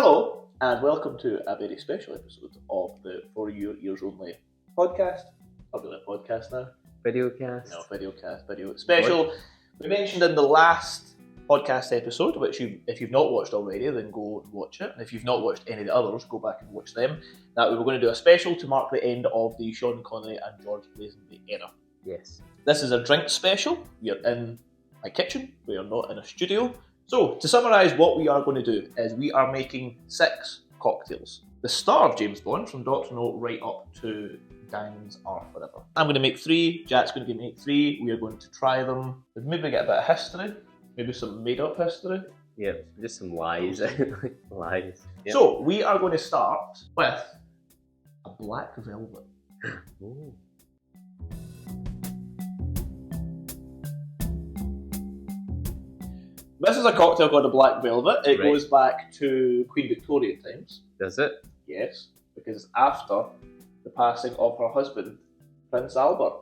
Hello, and welcome to a very special episode of the For Your Ears Only podcast. Not really a podcast now. Videocast. No, videocast, video special. We mentioned in the last podcast episode, which if you've not watched already, then go and watch it. And if you've not watched any of the others, go back and watch them. That we were going to do a special to mark the end of the Sean Connery and George Lazenby era. Yes. This is a drink special. We are in my kitchen. We are not in a studio. So, to summarise, what we are going to do is we are making 6 cocktails. The star of James Bond, from Dr. No right up to Diamonds Are Forever. I'm going to make 3, Jack's going to make 3, we are going to try them. We'll maybe get a bit of history, maybe some made-up history. Yep, just some lies. Lies. Yep. So, we are going to start with a black velvet. Ooh. This is a cocktail called a black velvet. It Right. goes back to Queen Victoria times. Does it? Yes, because it's after the passing of her husband, Prince Albert,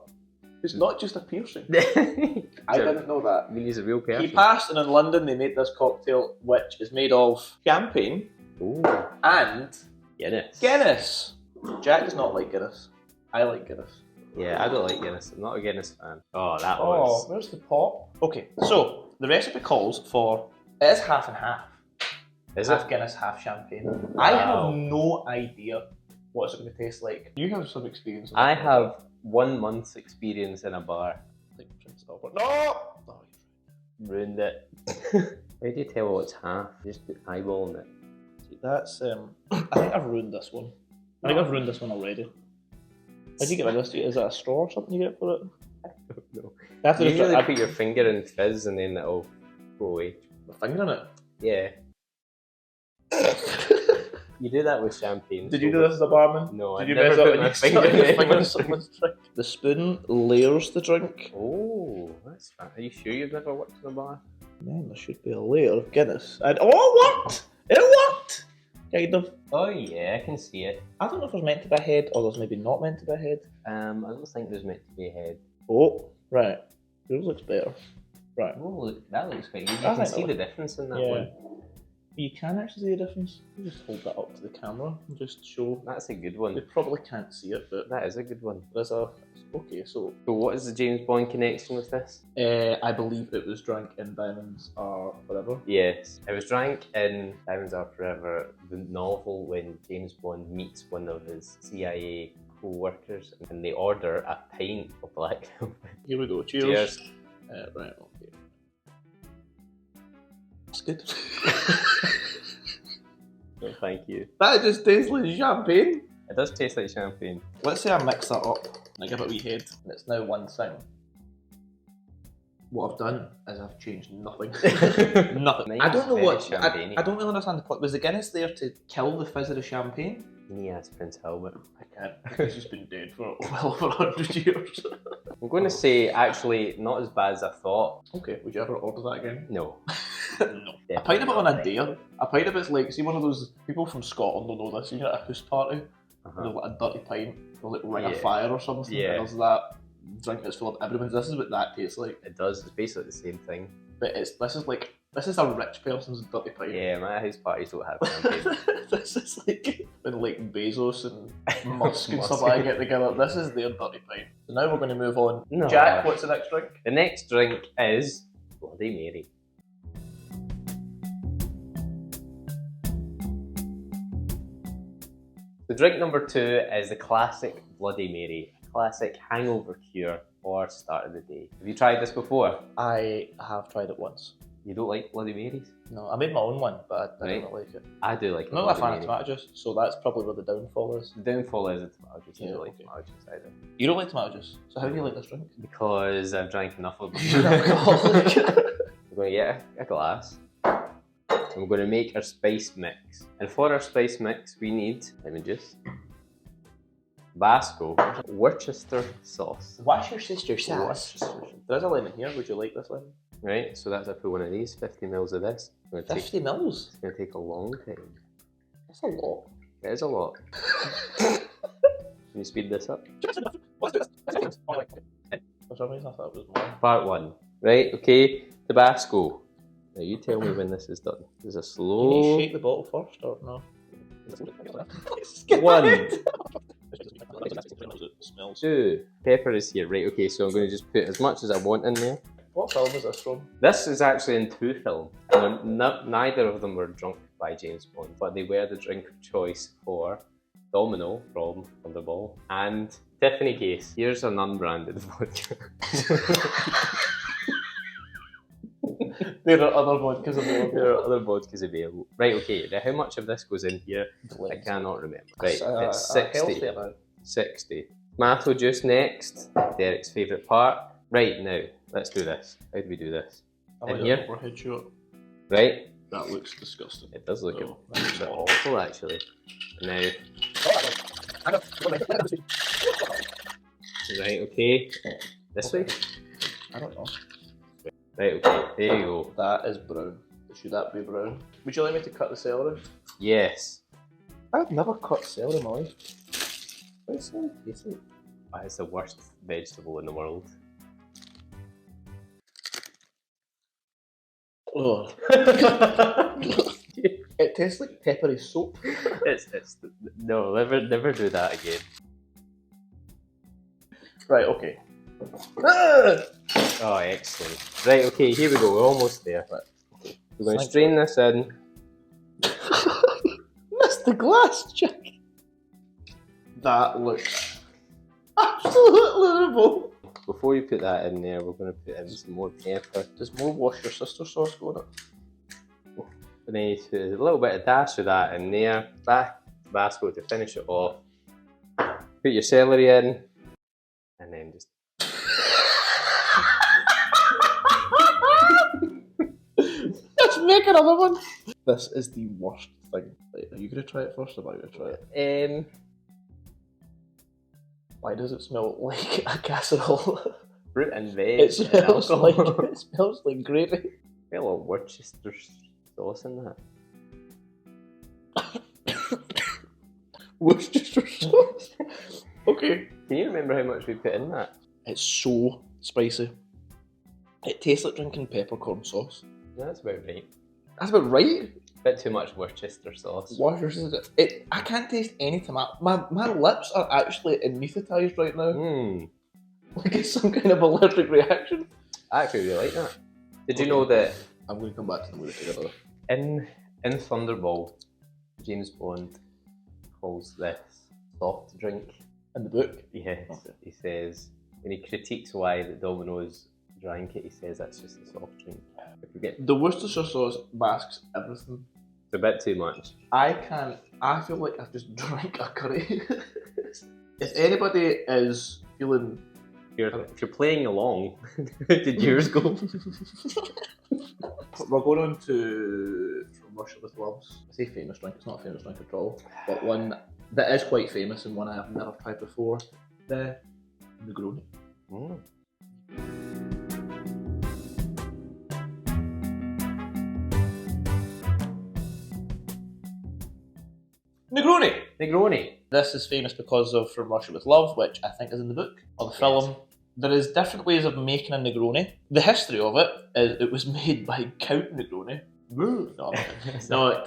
who's not just a piercing. I didn't know that. I mean, he's a real person. He passed, and in London they made this cocktail, which is made of champagne Ooh. and Guinness. Guinness. Jack does not like Guinness. I like Guinness. Yeah, I don't like Guinness. I'm not a Guinness fan. Oh, that was... Where's the pot? Okay, so the recipe calls for, it is half and half. Is Half it? Guinness, half champagne. Wow. I have no idea what it's going to taste like. You have some experience. I have 1 month's experience in a bar. Like Prince Albert. No! Oh, Ruined it. How do you tell what's half? Just put eyeball in it. that's, I think I've ruined this one. I think I've ruined this one already. How do you get rid of this? Is that a straw or something you get for it? I don't know. I have to You just usually put your finger in fizz and then it'll go away. my finger in it. Yeah. You do that with champagne. Did you do this as a barman? No, Did I've you never mess up put and my you finger stuck your in finger in it. someone's drink? The spoon layers the drink. Oh, that's fun. Are you sure you've never worked in a bar? Man, there should be a layer of Guinness. And oh, it worked! It worked! Kind of. Oh yeah, I can see it. I don't know if there's meant to be a head or there's maybe not meant to be a head. I don't think there's meant to be a head. Oh, right. Yours looks better. Right. Oh, look, that looks quite good. You I can think see that the difference in that Yeah. one. You can actually see the difference. You just hold that up to the camera and just show. That's a good They one. probably can't see it, but That is a good one. there's a. Okay, so. So what is the James Bond connection with this? I believe it was drank in Diamonds Are Forever. Yes. It was drank in Diamonds Are Forever, the novel, when James Bond meets one of his CIA co-workers and they order a pint of black velvet. Here we go. Cheers. Cheers. Right, okay. It's good. Oh, thank you. That just tastes like champagne. It does taste like champagne. Let's say I mix that up and I give it a wee head, and it's now one thing. What I've done is I've changed nothing. Nothing. Mine I is don't know very what. champagne-y. I don't really understand the point. Was the Guinness there to kill the fizz of the champagne? Yes, Prince Albert. I can't. Because he's been dead for well over 100 years. I'm going to say, actually, not as bad as I thought. Okay, would you ever order that again? No. No. A pint of it on a dare. A pint of it's like, see, one of those people from Scotland will know this. You know, at a house party, there's like a dirty pint, they'll like ring a Yeah. fire or something. Yeah. And there's that drink that's full of everyone's. This is what that tastes like. It does. It's basically the same thing. But this is a rich person's dirty pint. Yeah, my house parties don't have champagne. This is like when like Bezos and Musk and Musk. stuff like that get together. This is their dirty pint. So now we're going to move on. No. Jack, what's the next drink? The next drink is Bloody Mary. So drink number 2 is the classic Bloody Mary, a classic hangover cure or start of the day. Have you tried this before? I have tried it once. You don't like Bloody Marys? No, I made my own one, but I Right. don't like it. I do like I'm not a fan Bloody of Mary. tomato juice, so that's probably where the downfall is. The downfall is the tomato juice. I Yeah, don't like okay. tomato juice either. You don't like tomato juice, so how do you like this drink? Because I've drank enough of You're an it. alcoholic. We're going to get a glass. And we're going to make our spice mix. And for our spice mix, we need lemon juice, Tabasco, Worcester sauce. What's your sister's Worcester. There's a lemon here. Would you like this lemon? Right, so that's for one of these, 50 mils of this. It's going to take, 50 mils? it's going to take a long time. That's a lot. It is a lot. Can you speed this up? For some reason I thought it was more. Part 1. Right, okay, Tabasco. Now you tell me when this is done. This is a You need to slow shake the bottle first, or no? 1, It smells. 2. Pepper is here, right? Okay, so I'm going to just put as much as I want in there. What film is this from? This is actually in 2 films. Neither of them were drunk by James Bond, but they were the drink of choice for Domino from Thunderball and Tiffany Case. Here's an unbranded vodka. There are other vodkas available. There are other vodkas available. Right, okay, now how much of this goes in here? I cannot remember. Right, it's 60. 60. Tomato juice next, Derek's favourite part. Right, now, let's do this. How do we do this? In here? Overhead shot. Right? That looks disgusting. It does look No, a bit awful, actually. Now, right, okay. This way? I don't know. Right, okay, there you go. That is brown. Should that be brown? Would you like me to cut the celery? Yes. I've never cut celery in my life. What's that? It's the worst vegetable in the world. Oh. It tastes like peppery soap. No, never do that again. Right, okay. Oh, excellent. Right, okay, here we go. We're almost there. Right. Okay. We're going to strain this in. Missed the glass, Jack. That looks absolutely horrible. Before you put that in there, we're going to put in some more pepper. Does more wash your sister sauce go in it? And then you put a little bit of dash of that in there. Tabasco to finish it off. Put your celery in. And then just... Let's make another one. This is the worst thing. Right, are you going to try it first or am I going to try it? Why does it smell like a casserole? Fruit and veg. It smells like gravy. Got a little Worcester sauce in that. Worcestershire sauce. Okay. Can you remember how much we put in that? It's so spicy. It tastes like drinking peppercorn sauce. That's about right. That's about right. Bit too much Worcester sauce. I can't taste any tomato. My lips are actually anaesthetised right now. Like it's some kind of allergic reaction. I actually really like that. Did you know that I'm going to come back to them with it together. in Thunderball, James Bond calls this soft drink. In the book? Yes. Okay. He says, when he critiques why the Domino's drank it, he says that's just a soft drink. The Worcestershire sauce masks everything. It's a bit too much. I feel like I've just drank a curry. If anybody is feeling... If you're playing along, how did yours go? We're going on to From Russia with Loves. I say famous drink, it's not a famous drink at all, but one that is quite famous and one I have never tried before, the Negroni. Negroni! This is famous because of From Russia with Love, which I think is in the book, or the film. There is different ways of making a Negroni. The history of it is it was made by Count Negroni. No,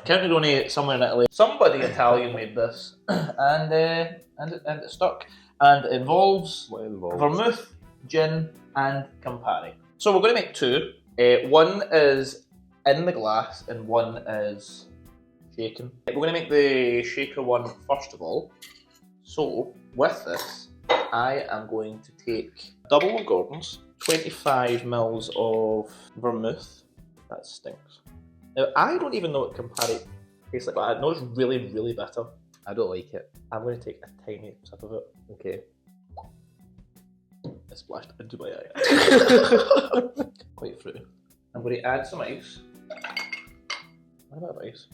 Count Negroni somewhere in Italy. Somebody Italian made this, and it stuck. And it involves vermouth, gin, and Campari. So we're going to make two. One is in the glass, and one is shaken. We're going to make the shaker one first of all. So with this, I am going to take double of Gordon's, 25 mils of vermouth. That stinks. Now, I don't even know what Campari tastes like, but I know it's really, really bitter. I don't like it. I'm going to take a tiny sip of it. Okay. It splashed into my eye. Quite fruity. I'm going to add some ice. Why do I have ice?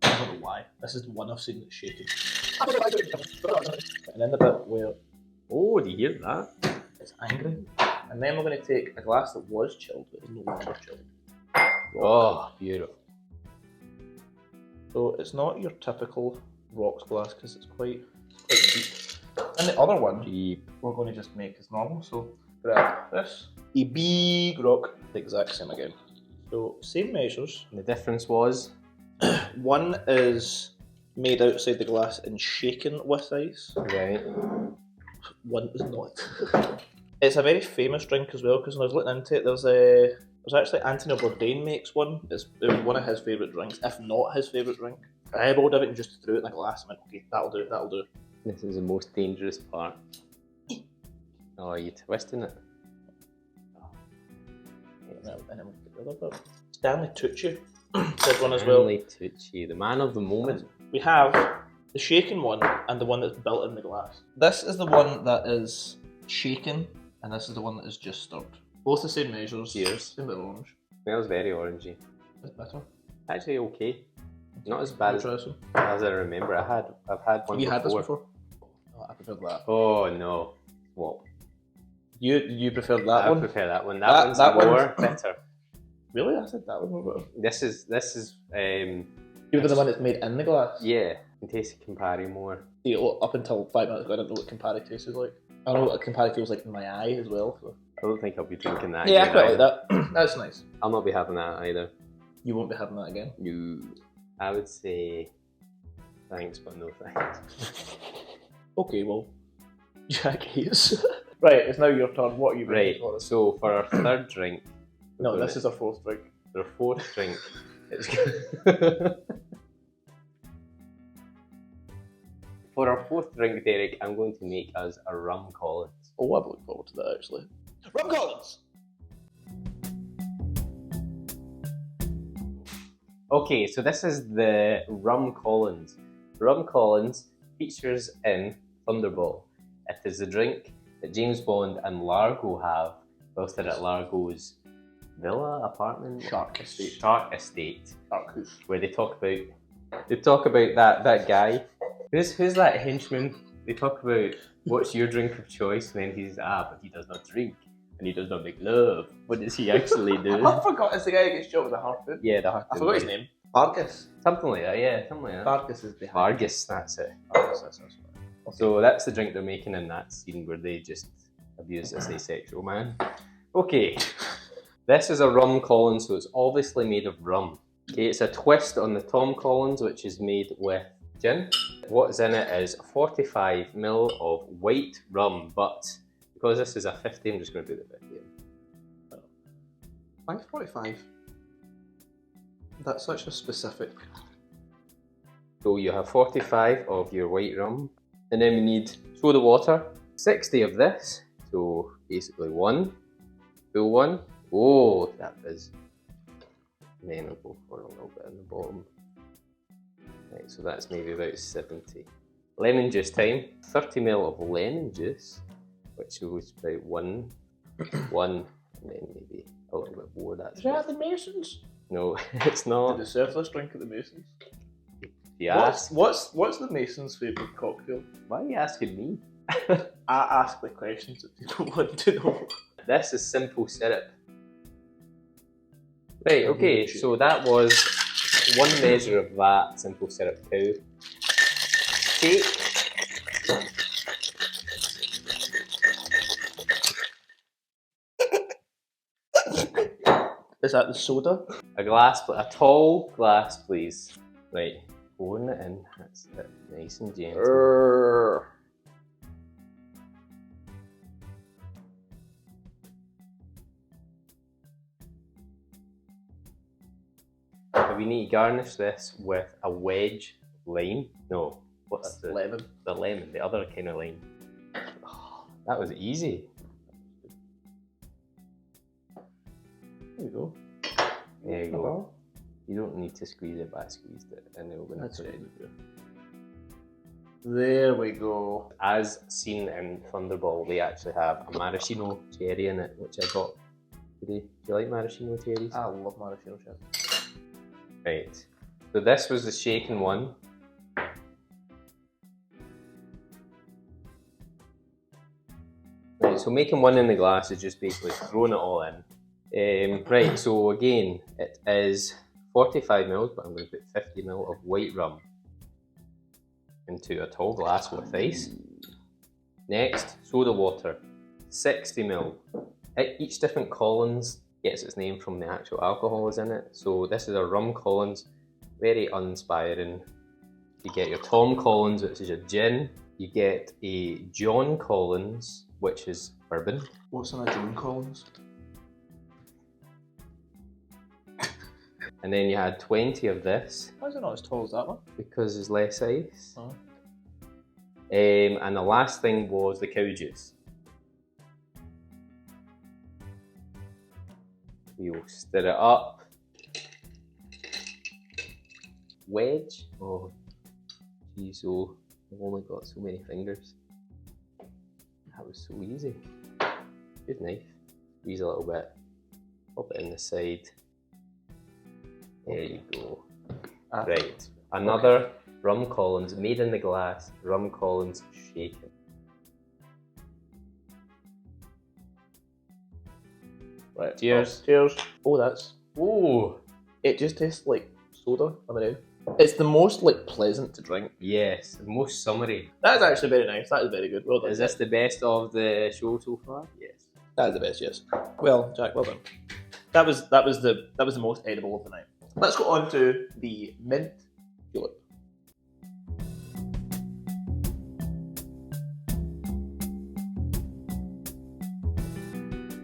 I don't know why. This is the one I've seen that's shaking. And then the bit where... Oh, do you hear that? It's angry. And then we're going to take a glass that was chilled, but is no longer chilled. Oh, beautiful. So it's not your typical rocks glass because it's quite deep. And the other one, we're going to just make as normal. So grab this, a big rock, the exact same again. So, same measures. The difference was? One is made outside the glass and shaken with ice. Right. One is not. It's a very famous drink as well, because when I was looking into it, there's actually Anthony Bourdain makes one. It was one of his favourite drinks, if not his favourite drink. I eyeballed everything, just threw it in a glass and went, okay, that'll do. This is the most dangerous part. Oh, are you twisting it? Stanley Tucci did one as well. Stanley Tucci, the man of the moment. We have the shaken one and the one that's built in the glass. This is the one that is shaken, and this is the one that is just stirred. Both the same measures. Cheers. Same bit of orange. Smells very orangey. It's better. Actually, okay. Not as bad Try this one. as I remember. I've had one before. Have you had this before? Oh, I prefer that. Oh no. What? You prefer that one? I prefer that one. That one's more bitter. Really? I said that one more better. This is Even the one that's made in the glass? Yeah. You can taste Campari more. See, up until 5 minutes ago, I didn't know what Campari tastes like. I know what Campari feels like in my eye as well. So. I don't think I'll be drinking that Yeah, again. I quite like that. That's nice. I'll not be having that either. You won't be having that again? No. I would say thanks, but no thanks. Okay, well, Jack hates. Right, it's now your turn. What are you bringing for us? So for our third drink... No, this is our fourth drink. Our fourth drink is... For our fourth drink, Derek, I'm going to make us a Rum Collins. Oh, I'm looking forward to that, actually. Rum Collins! Okay, so this is the Rum Collins. Rum Collins features in Thunderball. It is the drink that James Bond and Largo have whilst they're at Largo's villa, apartment? Shark Estate. Shark Estate. Shark House. Where they talk about that guy. Who's that henchman? They talk about what's your drink of choice, and then he's but he does not drink and he does not make love. What does he actually do? I forgot, it's the guy who gets shot with a harpoon. Yeah, the harpoon. I forgot his name. Vargas. Something like that, yeah, something like that. Vargas is the Vargas, that's it. Vargas, that's it. Okay. So that's the drink they're making in that scene where they just abuse this asexual man. Okay, this is a Rum Collins, so it's obviously made of rum. Okay, it's a twist on the Tom Collins, which is made with gin. What's in it is 45ml of white rum, but because this is a 50, I'm just going to do the 50 in. Why 45? That's such a specific. So you have 45 of your white rum, and then we need soda water, 60 of this, so basically one, full one. Oh, that is. And then I'll go for a little bit in the bottom. Right, so that's maybe about 70. Lemon juice time. 30ml of lemon juice, which was about one, and then maybe a little bit more. That's Is that the Masons? No, it's not. Did they serve this drink at the Masons? Yeah. What's the Masons' favourite cocktail? Why are you asking me? I ask the questions that people want to know. This is simple syrup. Right, okay, so that was one measure of that simple syrup cow. Take Is that the soda? a tall glass, please. Right, pouring it in. That's it, nice and gentle. We need to garnish this with a wedge of lime. No, what's the lemon? The lemon, the other kind of lime. Oh, that was easy. There you go. There you go. You don't need to squeeze it, but I squeezed it and it'll That's right. There we go. As seen in Thunderball, they actually have a maraschino cherry in it, which I got today. Do you like maraschino cherries? I love maraschino cherry. Right. So this was the shaken one. Right, so making one in the glass is just basically throwing it all in. Right, so again, it is 45ml, but I'm going to put 50ml of white rum into a tall glass with ice. Next, soda water, 60ml. Each different Collins gets its name from the actual alcohol is in it. So this is a Rum Collins, very uninspiring. You get your Tom Collins, which is your gin. You get a John Collins, which is bourbon. What's in a John Collins? And then you had 20 of this. Why is it not as tall as that one? Because there's less ice. Oh. And the last thing was the cow juice. We'll stir it up. Wedge. Oh, geez, oh, I've only got so many fingers. That was so easy. Good knife. Squeeze a little bit. Pop it in the side. There you go. Right. Another Rum Collins, made in the glass. Rum Collins shaken. Right. Cheers. Oh, cheers. Oh, that's. Oh. It just tastes like soda on the end. It's the most like pleasant to drink. Yes, the most summery. That is actually very nice. That is very good. Well done. Is this the best of the show so far? Yes. That is the best. Yes. Well, Jack. Well done. That was the most edible of the night. Let's go on to the mint julep.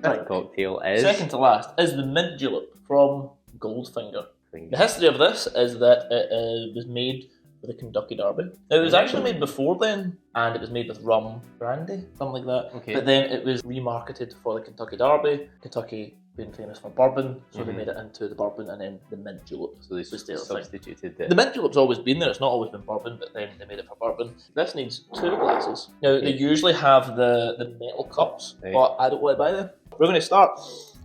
That cocktail is Second to last is the mint julep from Goldfinger. The history of this is that it was made for the Kentucky Derby. It was actually made before then, and it was made with rum brandy, something like that. Okay. But then it was remarketed for the Kentucky Derby. Kentucky being famous for bourbon, so they made it into the bourbon, and then the mint julep. So they substituted it. The mint julep's always been there. It's not always been bourbon, but then they made it for bourbon. This needs 2 glasses. Now they usually have the metal cups, but I don't want to buy them. We're going to start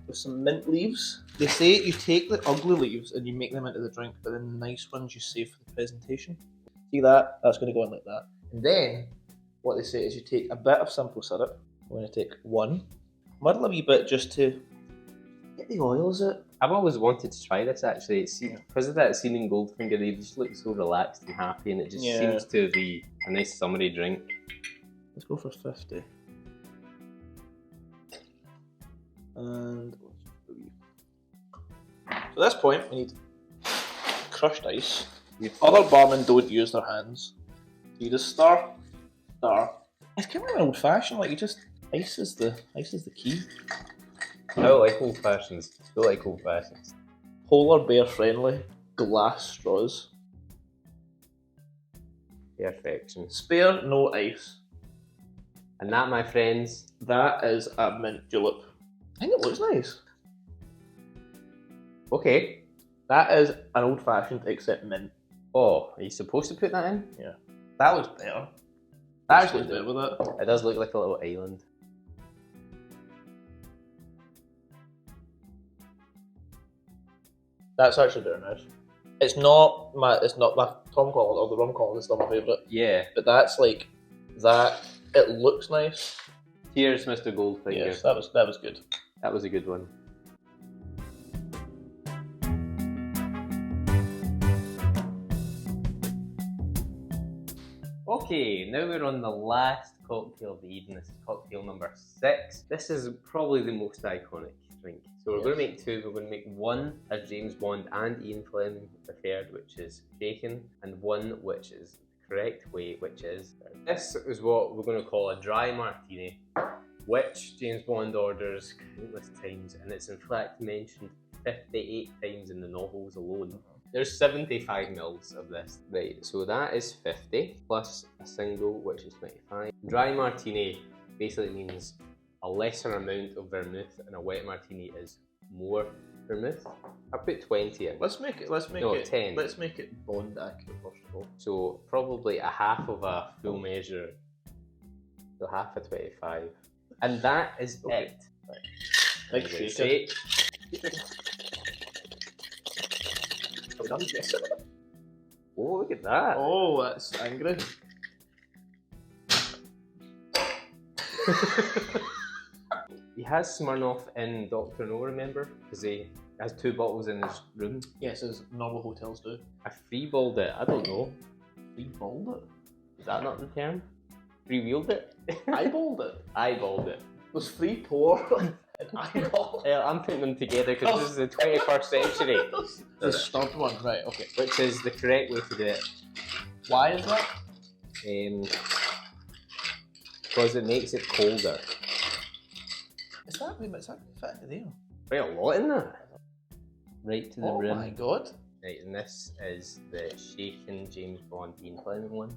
with some mint leaves. They say you take the ugly leaves and you make them into the drink, but then the nice ones you save for the presentation. See that? That's going to go in like that. And then what they say is you take a bit of simple syrup. We're going to take 1, muddle a wee bit just to get the oils out. I've always wanted to try this actually. Because of that scene in Goldfinger, they just look so relaxed and happy, and it just seems to be a nice summery drink. Let's go for 50. And so at this point, we need crushed ice. Other barmen don't use their hands. So you just stir. It's kind of like an old fashioned. Like you just ice is the key. I don't like old fashions. I don't like old fashions. Polar bear friendly glass straws. Perfection. Spare no ice. And that, my friends, that is a mint julep. I think it looks nice. Okay. That is an old fashioned except mint. Oh, are you supposed to put that in? Yeah. That looks better. That actually looks better with it. It does look like a little island. That's actually very nice. It's not my Tom Collins or the Rum Collins is still my favourite. Yeah. But that's like that. It looks nice. Cheers, Mr. Goldfinger. Yes, that was good. That was a good one. Okay, now we're on the last cocktail of the evening. This is cocktail number 6. This is probably the most iconic drink. So we're going to make 2. We're going to make 1 as James Bond and Ian Fleming preferred, which is shaken, and 1 which is the correct way, which is... This is what we're going to call a dry martini, which James Bond orders countless times, and it's in fact mentioned 58 times in the novels alone. There's 75 mils of this. Right, so that is 50 plus a single, which is 25. Dry martini basically means a lesser amount of vermouth, and a wet martini is more vermouth. I put 20 in. Let's make it 10. Let's make it Bond accurate first of all. So probably a half of a full measure. So half a 25. And that is it. Right. Big shake. Oh, look at that. Oh, that's angry. He has Smirnoff in Dr. No, remember? Because he has 2 bottles in his room. Yes, as normal hotels do. I freeballed it. I don't know. Freeballed it? Is that not the term? Freewheeled it? Eyeballed it? Eyeballed it. Was free pour? and eyeball. I'm putting them together because this is the 21st century. The stubbed one, right? Okay. Which is the correct way to do it. Why is that? Because it makes it colder. Is that fit in there? Quite a lot in that. Right to the rim. Oh my god. Right, and this is the shaken James Bond bean climbing one.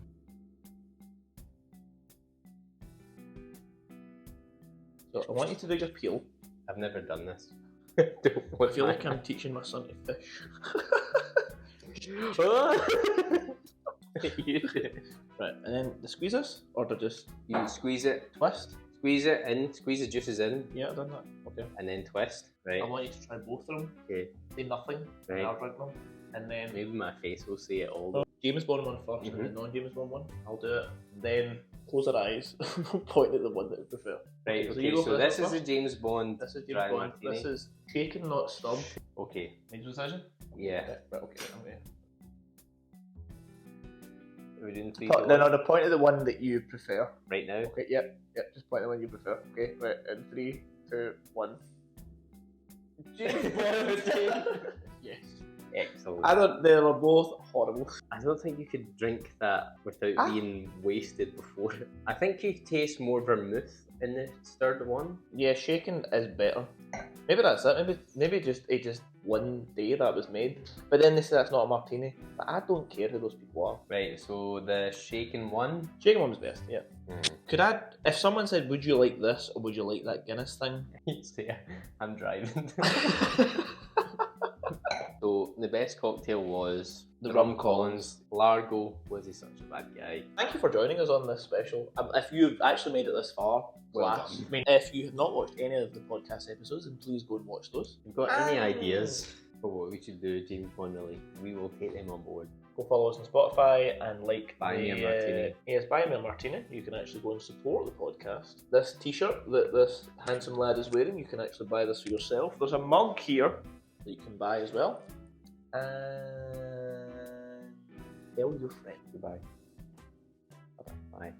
So I want you to do your peel. I've never done this. I feel like I'm teaching my son to fish. Right, and then the squeezers, or to just you squeeze it, twist? Squeeze it in, squeeze the juices in. Yeah, I've done that. Okay. And then twist, right? I want you to try both of them. Okay. Say nothing, right. And I'll drink them. And then maybe my face will say it all. James Bond one first, and then non-James Bond one. I'll do it. Then close your eyes, point at the one that you prefer. Right, okay, so this is the James Bond. This is James Bond. Martini. This is shaken, not stubbed. Okay. Made your decision? Yeah. Right, okay. We're doing three. No, the point of the one that you prefer. Right now? Okay, yep, just point at the one you prefer. Okay, right, in 3, 2, 1. James Bond! Yes. Excellent. They were both horrible. I don't think you could drink that without being wasted before. I think you taste more vermouth in the stirred one. Yeah, shaken is better. Maybe that's it. Maybe just one day that was made. But then they say that's not a martini. But I don't care who those people are. Right, so the shaken one? Shaken one was best, yeah. Could I, if someone said, would you like this or would you like that Guinness thing? You'd say, I'm driving. So the best cocktail was the Rum Collins. Largo was he such a bad guy? Thank you for joining us on this special. If you've actually made it this far, well done. I mean, if you have not watched any of the podcast episodes, then please go and watch those. If you've got any ideas for what we should do, James Bond really, we will take them on board. Go follow us on Spotify and like Buy me a martini. Yes, buy me a martini. You can actually go and support the podcast. This t-shirt that this handsome lad is wearing, you can actually buy this for yourself. There's a mug here that you can buy as well. And tell your friend. Goodbye. Bye.